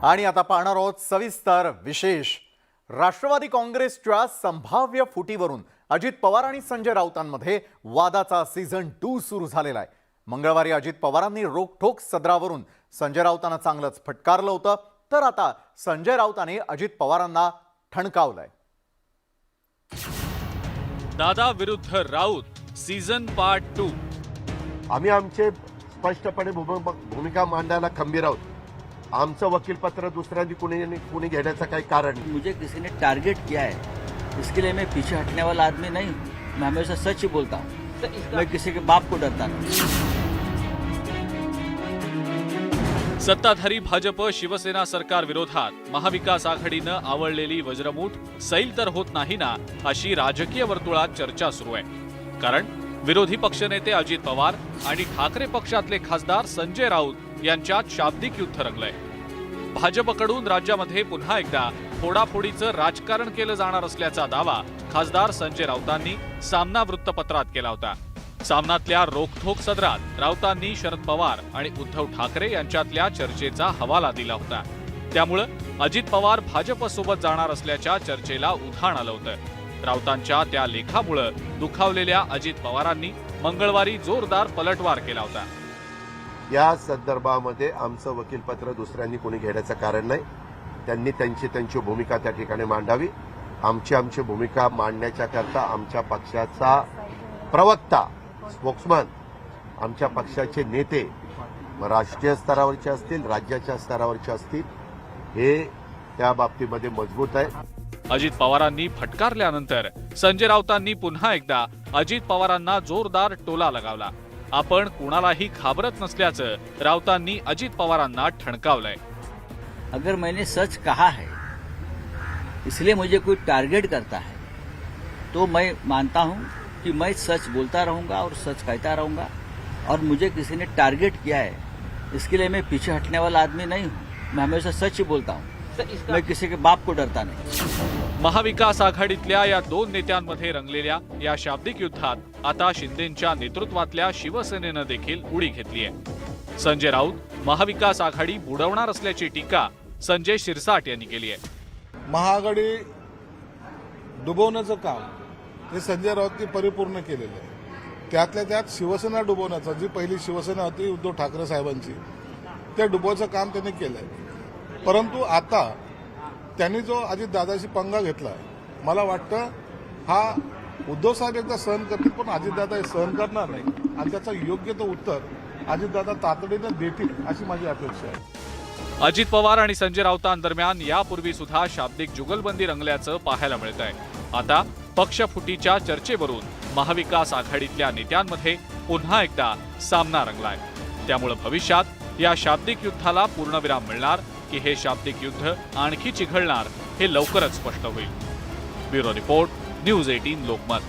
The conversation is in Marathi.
आणि आता पाहणार आहोत सविस्तर विशेष। राष्ट्रवादी काँग्रेसच्या संभाव्य फुटीवरून अजित पवार आणि संजय राऊतांमध्ये वादाचा सीझन 2 सुरू झालेला आहे। मंगळवारी अजित पवारांनी रोखठोक सदरावरून संजय राऊतांना चांगलंच फटकारलं होतं, तर आता संजय राऊतांनी अजित पवारांना ठणकावलंय। दादा विरुद्ध राऊत सीझन पार्ट 2। आम्ही आमचे स्पष्टपणे भूमिका मांडायला खंबीर आहोत। आमचं वकीलपत्र दुसऱ्यांनी कुणी घेण्याचं काही कारण नाही। मुझे किसी ने टारगेट किया है, इसके लिए मैं पीछे हटने वाला आदमी नहीं हूँ। मैं हमेशा सच ही बोलता हूँ। मैं किसी के बाप को डरता नहीं। सत्ताधारी भाजप शिवसेना सरकार विरोधात महाविकास आघाडीनं आवळलेली वज्रमूठ सैल तर होत नाही ना, अशी राजकीय वर्तुळात चर्चा सुरू आहे। कारण विरोधी पक्षनेते अजित पवार आणि ठाकरे पक्षातले खासदार संजय राऊत यांच्यात शाब्दिक युद्ध रंगलंय। भाजपकडून राज्यामध्ये पुन्हा एकदा फोडाफोडीचं राजकारण केलं जाणार असल्याचा दावा खासदार संजय राऊतांनी सामना वृत्तपत्रात केला होता। सामनातल्या रोखठोक सदरात राऊतांनी शरद पवार आणि उद्धव ठाकरे यांच्यातल्या चर्चेचा हवाला दिला होता। त्यामुळे अजित पवार भाजपसोबत जाणार असल्याच्या चर्चेला उधाण आलं होतं। राऊतांच्या त्या लेखामुळे दुखावलेल्या अजित पवारांनी मंगळवारी जोरदार पलटवार केला होता। या संदर्भामध्ये आमचं वकीलपत्र दुसऱ्यांनी कोणी घेण्याचं कारण नाही। त्यांनी त्यांची भूमिका त्या ठिकाणी मांडावी। आमची भूमिका मांडण्याच्या करता आमच्या पक्षाचा प्रवक्ता, स्पोक्समन, आमच्या पक्षाचे नेते राष्ट्रीय स्तरावरचे असतील, राज्याच्या स्तरावरचे असतील, हे त्या बाबतीमध्ये मजबूत आहे। अजित पवारांनी फटकारल्यानंतर संजय राऊतांनी पुन्हा एकदा अजित पवारांना जोरदार टोला लगावला। आपण कुणालाही घाबरत नसल्याचं राऊतांनी अजित पवारांना ठणकावलंय। अगर मैंने सच कहा है इसलिए मुझे कोई टारगेट करता है तो मैं मानता हूं कि मैं सच बोलता रहूंगा और सच कहता रहूंगा। और मुझे किसी ने टारगेट किया है, इसके लिए मैं पीछे हटने वाला आदमी नहीं हूं। मैं हमेशा सच ही बोलता हूं। मैं किसी के बाप को डरता नहीं। महाविकास आघाडीतल्या या दोन नेत्यांमध्ये रंगलेल्या या शाब्दिक युद्धात आता शिंदेंच्या नेतृत्वातल्या शिवसेनेनं देखील उडी घेतली आहे। संजय राऊत महाविकास आघाडी बुडवणार असल्याची टीका संजय शिरसाट यांनी केली आहे। महाआघाडी डुबवण्याचं काम हे संजय राऊतनी परिपूर्ण केलेलं आहे। त्यातल्या त्यात शिवसेना डुबवण्याचं, जी पहिली शिवसेना होती उद्धव ठाकरे साहेबांची, ते डुबवायचं काम त्यांनी केलंय। परंतु आता त्यांनी जो अजितदादाशी पंगा घेतला, मला वाटतं हा उद्धव साहेब एकदा सहन करतील, पण अजितदादा हे सहन करणार नाही आणि त्याचं योग्य तो उत्तर अजितदादा तातडीनं देतील अशी माझी अपेक्षा आहे। अजित पवार आणि संजय राऊतांदरम्यान यापूर्वी सुद्धा शाब्दिक जुगलबंदी रंगल्याचं पाहायला मिळत आहे। आता पक्षफुटीच्या चर्चेवरून महाविकास आघाडीतल्या नेत्यांमध्ये पुन्हा एकदा सामना रंगलाय। त्यामुळे भविष्यात या शाब्दिक युद्धाला पूर्णविराम मिळणार की हे शाब्दिक युद्ध आणखी चिघळणार हे लवकरच स्पष्ट होईल। Bureau report, news 18 Lokmat.